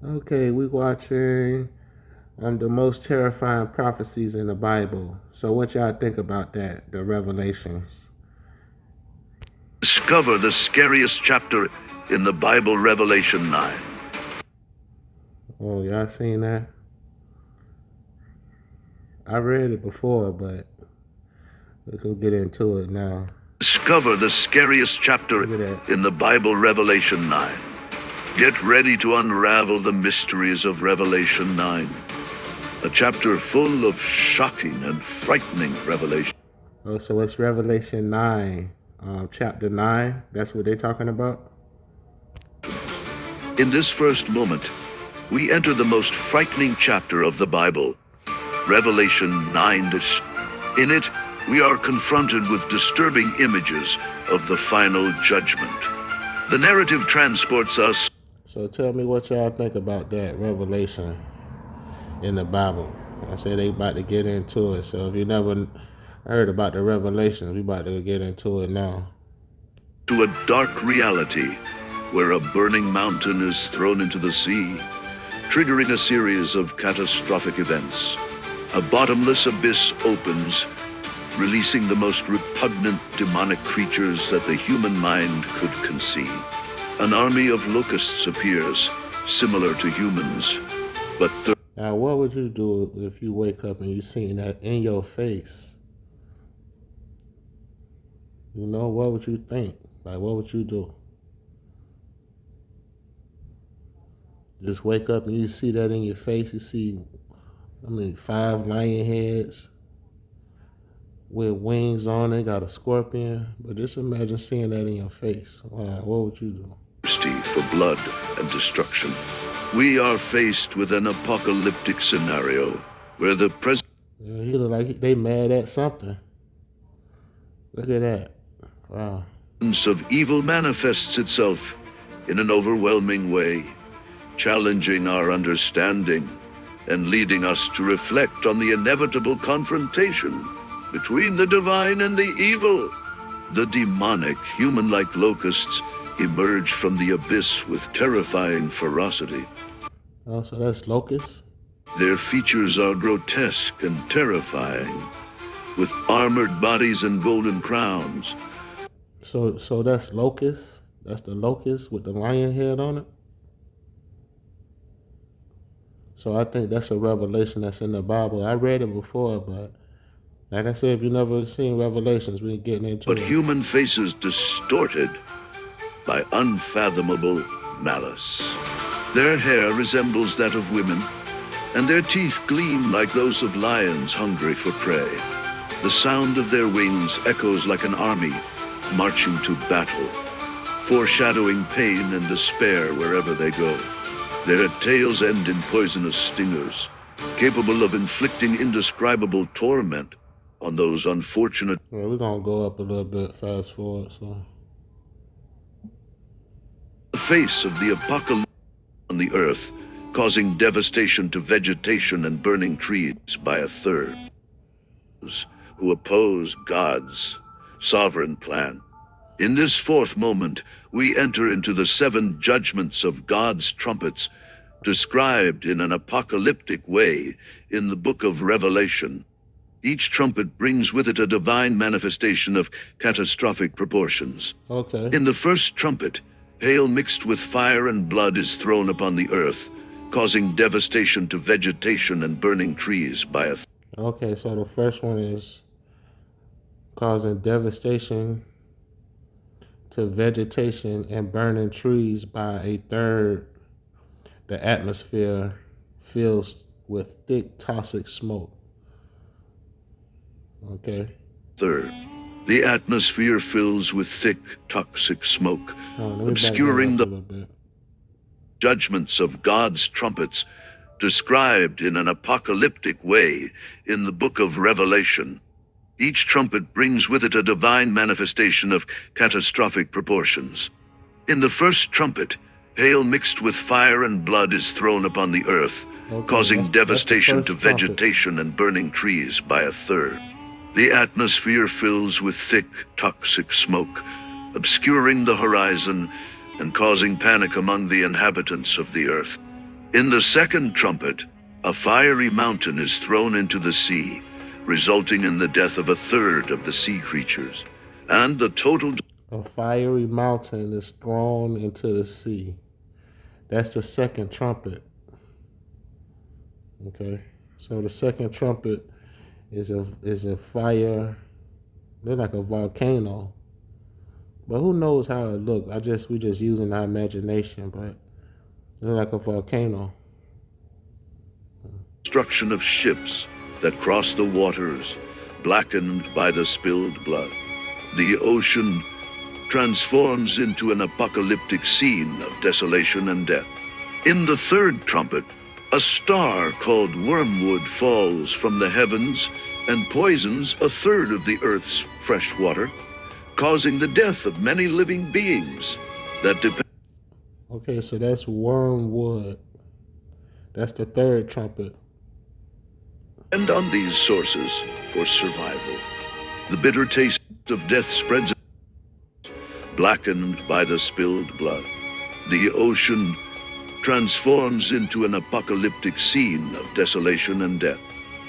Okay, we watching the most terrifying prophecies in the Bible. So what y'all think about that? The Revelations. Discover the scariest chapter in the Bible, Revelation 9. Oh, y'all seen that? I read it before, but we can get into it now. Discover the scariest chapter Look at that. in the Bible, Revelation 9. Get ready to unravel the mysteries of Revelation 9. A chapter full of shocking and frightening revelation. Oh, so it's Revelation 9, chapter 9. That's what they're talking about? In this first moment, we enter the most frightening chapter of the Bible, Revelation 9. In it, we are confronted with disturbing images of the final judgment. The narrative transports us. So tell me what y'all think about that Revelation in the Bible. I said they about to get into it. So if you never heard about the Revelations, we about to get into it now. To a dark reality where a burning mountain is thrown into the sea, triggering a series of catastrophic events. A bottomless abyss opens, releasing the most repugnant demonic creatures that the human mind could conceive. An army of locusts appears, similar to humans, but Now, what would you do if you wake up and you seen that in your face? You know, what would you think? Like, what would you do? Just wake up and you see that in your face. You see, 5 lion heads with wings on it, got a scorpion. But just imagine seeing that in your face. Wow, what would you do? thirsty for blood and destruction. We are faced with an apocalyptic scenario where the presence Yeah, he look like they mad at something. Look at that. Wow. of evil manifests itself in an overwhelming way, challenging our understanding and leading us to reflect on the inevitable confrontation between the divine and the evil. The demonic, human-like locusts emerge from the abyss with terrifying ferocity. Oh, so that's locusts? Their features are grotesque and terrifying, with armored bodies and golden crowns. So that's locusts? That's the locust with the lion head on it? So I think that's a revelation that's in the Bible. I read it before, but like I said, if you never seen Revelations, we're getting into But it. human faces distorted by unfathomable malice. Their hair resembles that of women, and their teeth gleam like those of lions hungry for prey. The sound of their wings echoes like an army marching to battle, foreshadowing pain and despair wherever they go. Their tails end in poisonous stingers, capable of inflicting indescribable torment on those unfortunate. Well, we're gonna go up a little bit fast forward, so The face of the apocalypse on the earth, causing devastation to vegetation and burning trees by a third. Who oppose God's sovereign plan. In this fourth moment, we enter into the 7 judgments of God's trumpets, described in an apocalyptic way in the book of Revelation. Each trumpet brings with it a divine manifestation of catastrophic proportions. okay. In the first trumpet, hail mixed with fire and blood is thrown upon the earth, causing devastation to vegetation and burning trees by a Okay, so the first one is causing devastation to vegetation and burning trees by a third. The atmosphere fills with thick toxic smoke. Okay. third. The atmosphere fills with thick, toxic smoke, Let me back that obscuring up a the little bit. judgments of God's trumpets, described in an apocalyptic way in the book of Revelation. Each trumpet brings with it a divine manifestation of catastrophic proportions. In the first trumpet, hail mixed with fire and blood is thrown upon the earth, Okay, causing that's the devastation to first trumpet. vegetation and burning trees by a third. The atmosphere fills with thick, toxic smoke, obscuring the horizon and causing panic among the inhabitants of the earth. In the second trumpet, a fiery mountain is thrown into the sea, resulting in the death of a third of the sea creatures, and the total A fiery mountain is thrown into the sea. That's the second trumpet. Okay. So the second trumpet is a fire. They're like a volcano. But who knows how it look? We just using our imagination, but they're like a volcano. destruction of ships that cross the waters, blackened by the spilled blood. The ocean transforms into an apocalyptic scene of desolation and death. In the third trumpet, a star called wormwood falls from the heavens and poisons a third of the earth's fresh water, causing the death of many living beings that Okay, so that's wormwood. That's the third trumpet. depend on these sources for survival. The bitter taste of death spreads, blackened by the spilled blood. The ocean transforms into an apocalyptic scene of desolation and death.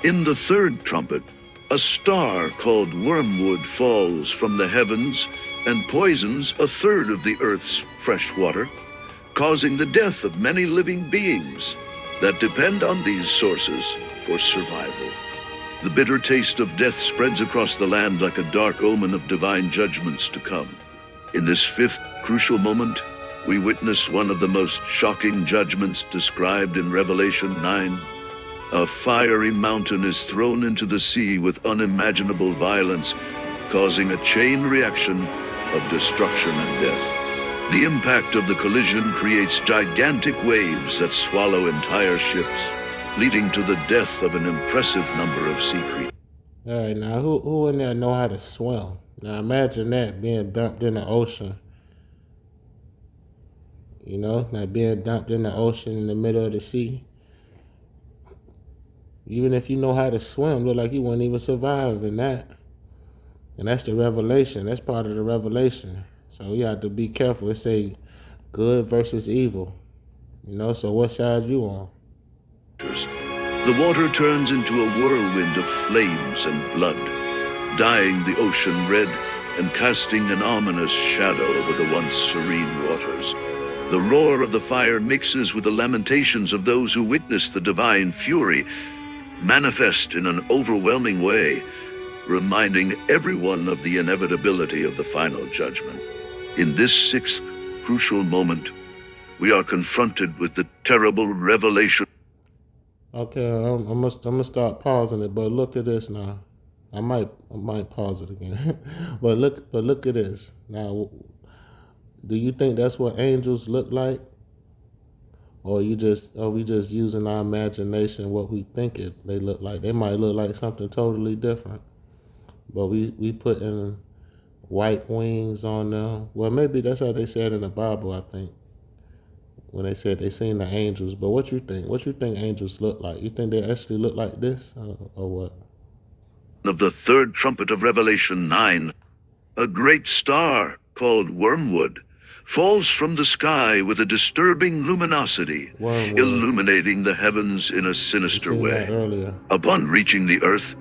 In the third trumpet, a star called wormwood falls from the heavens and poisons a third of the earth's fresh water, causing the death of many living beings that depend on these sources for survival. The bitter taste of death spreads across the land like a dark omen of divine judgments to come. In this fifth crucial moment, we witness one of the most shocking judgments described in Revelation 9. A fiery mountain is thrown into the sea with unimaginable violence, causing a chain reaction of destruction and death. The impact of the collision creates gigantic waves that swallow entire ships, leading to the death of an impressive number of sea creatures. All right, now who in there know how to swim? Now imagine that being dumped in the ocean. Like being dumped in the ocean in the middle of the sea. Even if you know how to swim, look like you wouldn't even survive in that. And that's the revelation. That's part of the revelation. So you have to be careful. It say good versus evil. So what side you on? The water turns into a whirlwind of flames and blood, dyeing the ocean red and casting an ominous shadow over the once serene waters. The roar of the fire mixes with the lamentations of those who witness the divine fury manifest in an overwhelming way, reminding everyone of the inevitability of the final judgment. In this sixth crucial moment, we are confronted with the terrible revelation. Okay, I'm gonna start pausing it, but look at this now. I might pause it again, but look at this now. Do you think that's what angels look like, or are we just using our imagination what we think they look like? They might look like something totally different, but we put in white wings on them. Well, maybe that's how they said in the Bible, I think, when they said they seen the angels. But what you think? What you think angels look like? You think they actually look like this, or what? Of the third trumpet of Revelation 9, a great star called wormwood falls from the sky with a disturbing luminosity, Wormwood. illuminating the heavens in a You sinister seen that way. earlier. Upon reaching the earth,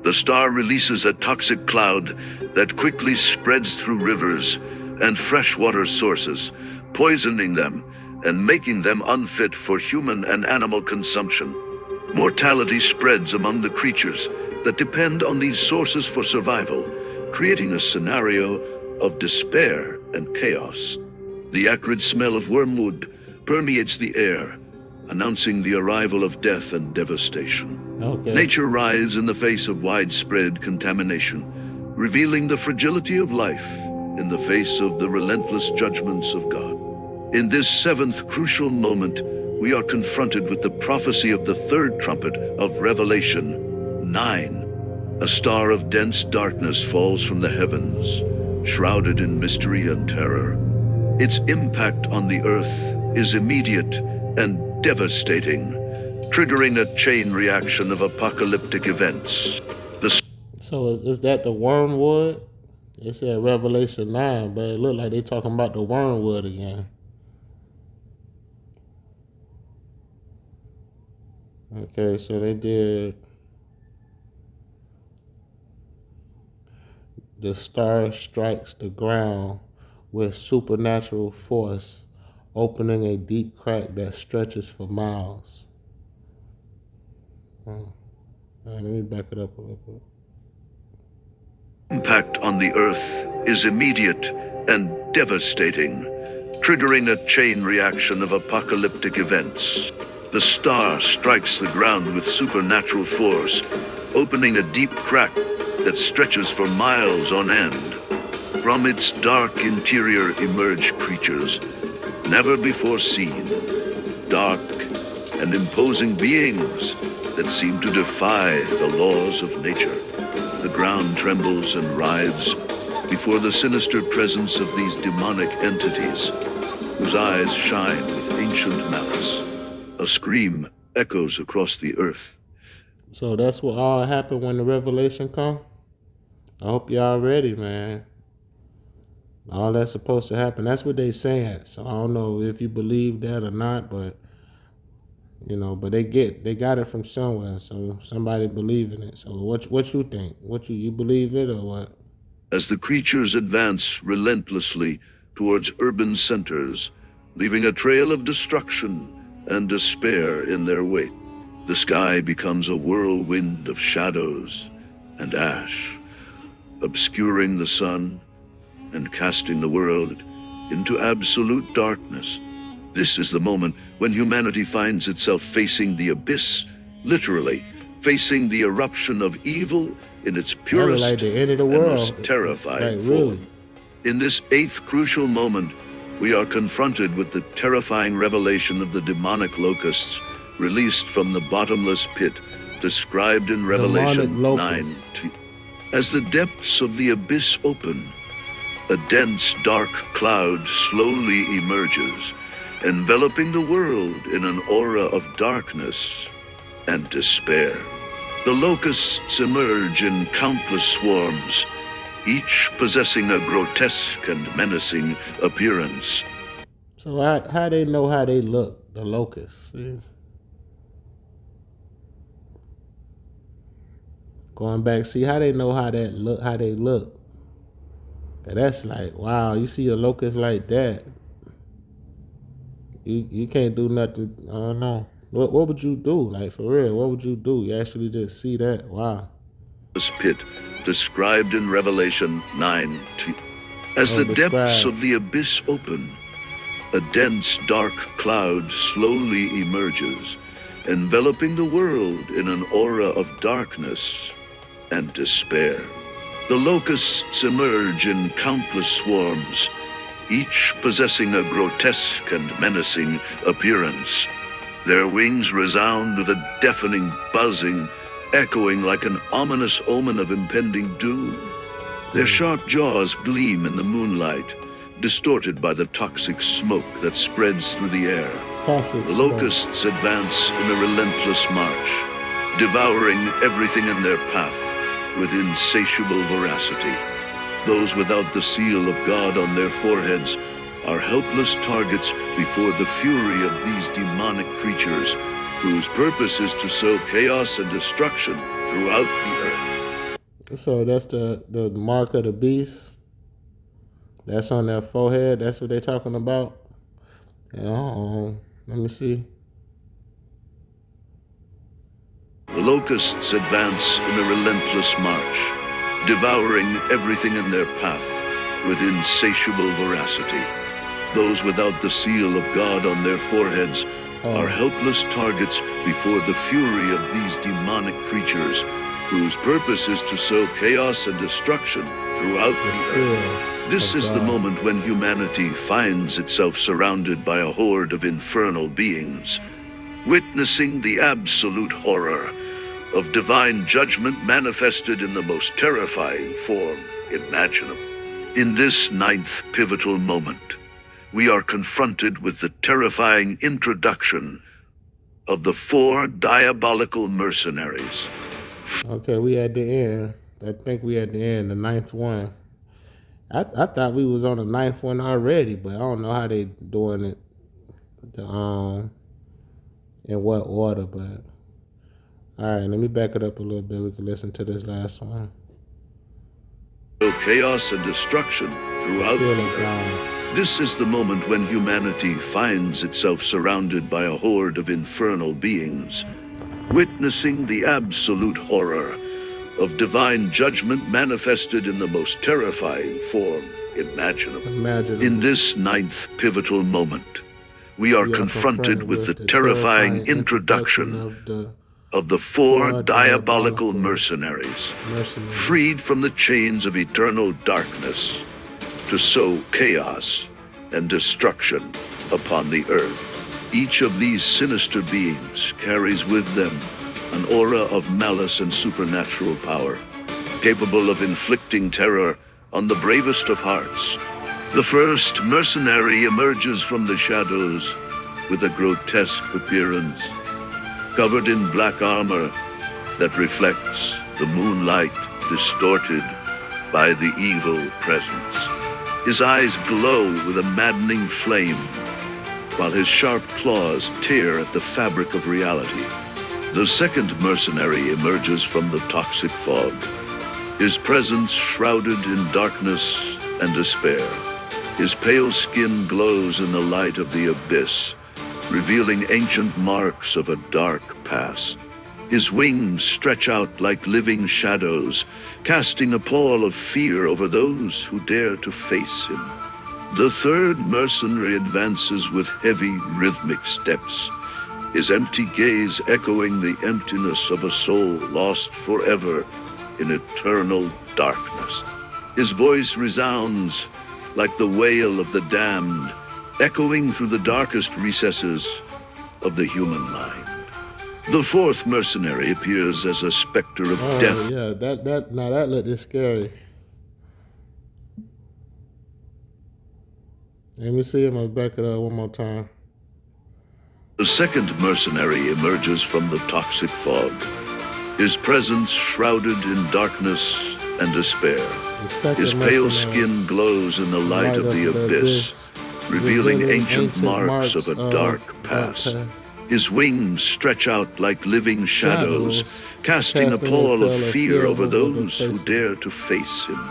the star releases a toxic cloud that quickly spreads through rivers and freshwater sources, poisoning them and making them unfit for human and animal consumption. Mortality spreads among the creatures that depend on these sources for survival, creating a scenario of despair and chaos. The acrid smell of wormwood permeates the air, announcing the arrival of death and devastation. Okay. Nature writhes in the face of widespread contamination, revealing the fragility of life in the face of the relentless judgments of God. In this seventh crucial moment, we are confronted with the prophecy of the third trumpet of Revelation 9. A star of dense darkness falls from the heavens, shrouded in mystery and terror. Its impact on the earth is immediate and devastating, triggering a chain reaction of apocalyptic events. So is that the wormwood? It said Revelation 9, but it looked like they talking about the wormwood again. Okay, so they did the star strikes the ground with supernatural force, opening a deep crack that stretches for miles. Oh, let me back it up a little bit. Impact on the Earth is immediate and devastating, triggering a chain reaction of apocalyptic events. The star strikes the ground with supernatural force, opening a deep crack that stretches for miles on end. From its dark interior emerge creatures never before seen, dark and imposing beings that seem to defy the laws of nature. The ground trembles and writhes before the sinister presence of these demonic entities, whose eyes shine with ancient malice. A scream echoes across the earth. So that's what all happened when the revelation come. I hope y'all ready, man. All that's supposed to happen. That's what they saying. So I don't know if you believe that or not, but but they got it from somewhere. So somebody believe in it. So what you think? What you believe it or what? As the creatures advance relentlessly towards urban centers, leaving a trail of destruction and despair in their wake. The sky becomes a whirlwind of shadows and ash, obscuring the sun and casting the world into absolute darkness. This is the moment when humanity finds itself facing the abyss, literally facing the eruption of evil in its That was like purest the end of the and most world. terrifying Like really. form. In this eighth crucial moment, we are confronted with the terrifying revelation of the demonic locusts released from the bottomless pit described in Demonic Revelation 9. locusts. As the depths of the abyss open, a dense, dark cloud slowly emerges, enveloping the world in an aura of darkness and despair. The locusts emerge in countless swarms, each possessing a grotesque and menacing appearance. So how they know how they look? The locusts. See? Going back, see how they know how that look. How they look. That's like wow. You see a locust like that, you can't do nothing. I don't know. What would you do? Like for real, what would you do? You actually just see that? Wow. This pit, described in Revelation 9. As Oh, the depths describe. of the abyss open, a dense, dark cloud slowly emerges, enveloping the world in an aura of darkness and despair. The locusts emerge in countless swarms, each possessing a grotesque and menacing appearance. Their wings resound with a deafening buzzing, echoing like an ominous omen of impending doom. Their sharp jaws gleam in the moonlight, distorted by the toxic smoke that spreads through the air. Toxic The smoke. locusts advance in a relentless march, devouring everything in their path with insatiable voracity. Those without the seal of God on their foreheads are helpless targets before the fury of these demonic creatures, whose purpose is to sow chaos and destruction throughout the earth. So that's the mark of the beast. That's on their forehead. That's what they're talking about. Yeah, let me see. The locusts advance in a relentless march, devouring everything in their path with insatiable voracity. Those without the seal of God on their foreheads are helpless targets before the fury of these demonic creatures, whose purpose is to sow chaos and destruction throughout the earth. This is the moment when humanity finds itself surrounded by a horde of infernal beings, witnessing the absolute horror of divine judgment manifested in the most terrifying form imaginable. In this ninth pivotal moment, we are confronted with the terrifying introduction of the four diabolical mercenaries. Okay, we at the end. I think we at the end, the ninth one. I thought we was on the ninth one already, but I don't know how they doing it. The in what order, but All right, let me back it up a little bit. We can listen to this last one. Chaos and destruction The throughout seal the of earth. God. This is the moment when humanity finds itself surrounded by a horde of infernal beings, witnessing the absolute horror of divine judgment manifested in the most terrifying form imaginable. In Imaginable. this ninth pivotal moment, we are We are confronted confronted with the with the terrifying terrifying introduction introduction of the of the four four diabolical diabolical mercenaries, mercenaries. freed from the chains of eternal darkness to sow chaos and destruction upon the earth. Each of these sinister beings carries with them an aura of malice and supernatural power, capable of inflicting terror on the bravest of hearts. The first mercenary emerges from the shadows with a grotesque appearance, covered in black armor that reflects the moonlight distorted by the evil presence. His eyes glow with a maddening flame, while his sharp claws tear at the fabric of reality. The second mercenary emerges from the toxic fog, his presence shrouded in darkness and despair. His pale skin glows in the light of the abyss, revealing ancient marks of a dark past. His wings stretch out like living shadows, casting a pall of fear over those who dare to face him. The third mercenary advances with heavy, rhythmic steps, his empty gaze echoing the emptiness of a soul lost forever in eternal darkness. His voice resounds like the wail of the damned, echoing through the darkest recesses of the human mind. The fourth mercenary appears as a specter of Oh death. yeah, that looked scary. Let me see. I'm gonna back it up one more time. The second mercenary emerges from the toxic fog, his presence shrouded in darkness and despair. His pale skin glows in the light of the abyss, revealing ancient marks of a dark past. His wings stretch out like living shadows, casting a pall of fear over those who dare to face him.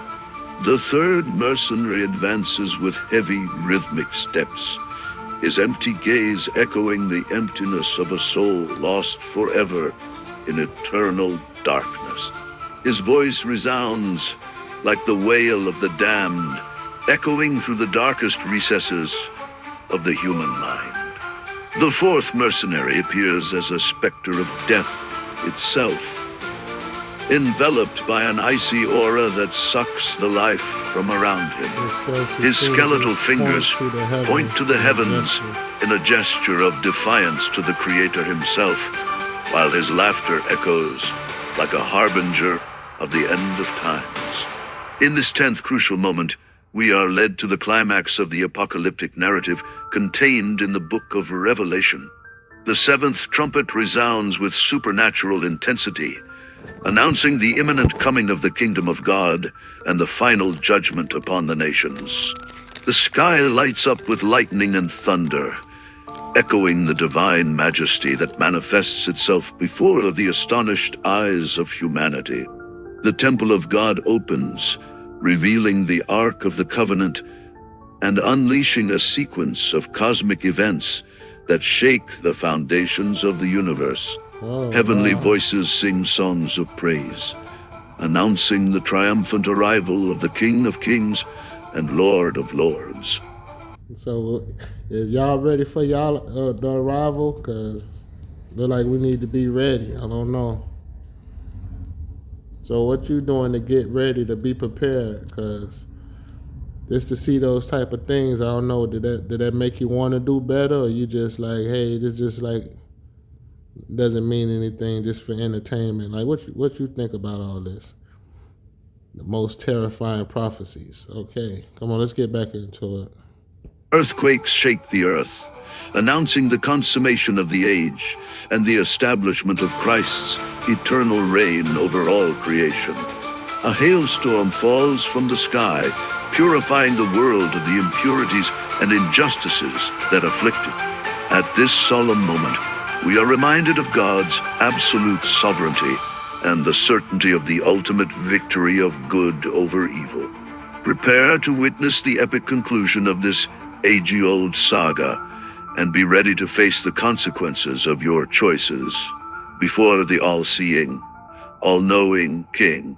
The third mercenary advances with heavy, rhythmic steps, his empty gaze echoing the emptiness of a soul lost forever in eternal darkness. His voice resounds like the wail of the damned, echoing through the darkest recesses of the human mind. The fourth mercenary appears as a specter of death itself, enveloped by an icy aura that sucks the life from around him. His skeletal fingers point to the heavens in a gesture of defiance to the Creator himself, while his laughter echoes like a harbinger of the end of times. In this 10th crucial moment, we are led to the climax of the apocalyptic narrative contained in the book of Revelation. The seventh trumpet resounds with supernatural intensity, announcing the imminent coming of the kingdom of God and the final judgment upon the nations. The sky lights up with lightning and thunder, echoing the divine majesty that manifests itself before the astonished eyes of humanity. The temple of God opens, revealing the Ark of the Covenant and unleashing a sequence of cosmic events that shake the foundations of the universe. Heavenly voices sing songs of praise, announcing the triumphant arrival of the King of Kings and Lord of Lords. So, is y'all ready for y'all the arrival? Cause look like we need to be ready. I don't know. So, what you doing to get ready to be prepared? Cause just to see those type of things, I don't know. Did that make you want to do better, or you just like, hey, this just like doesn't mean anything, just for entertainment? Like, what you think about all this? The most terrifying prophecies. Okay, come on, let's get back into it. Earthquakes shake the earth, announcing the consummation of the age and the establishment of Christ's eternal reign over all creation. A hailstorm falls from the sky, purifying the world of the impurities and injustices that afflict it. At this solemn moment, we are reminded of God's absolute sovereignty and the certainty of the ultimate victory of good over evil. Prepare to witness the epic conclusion of this age-old saga and be ready to face the consequences of your choices before the all-seeing, all-knowing King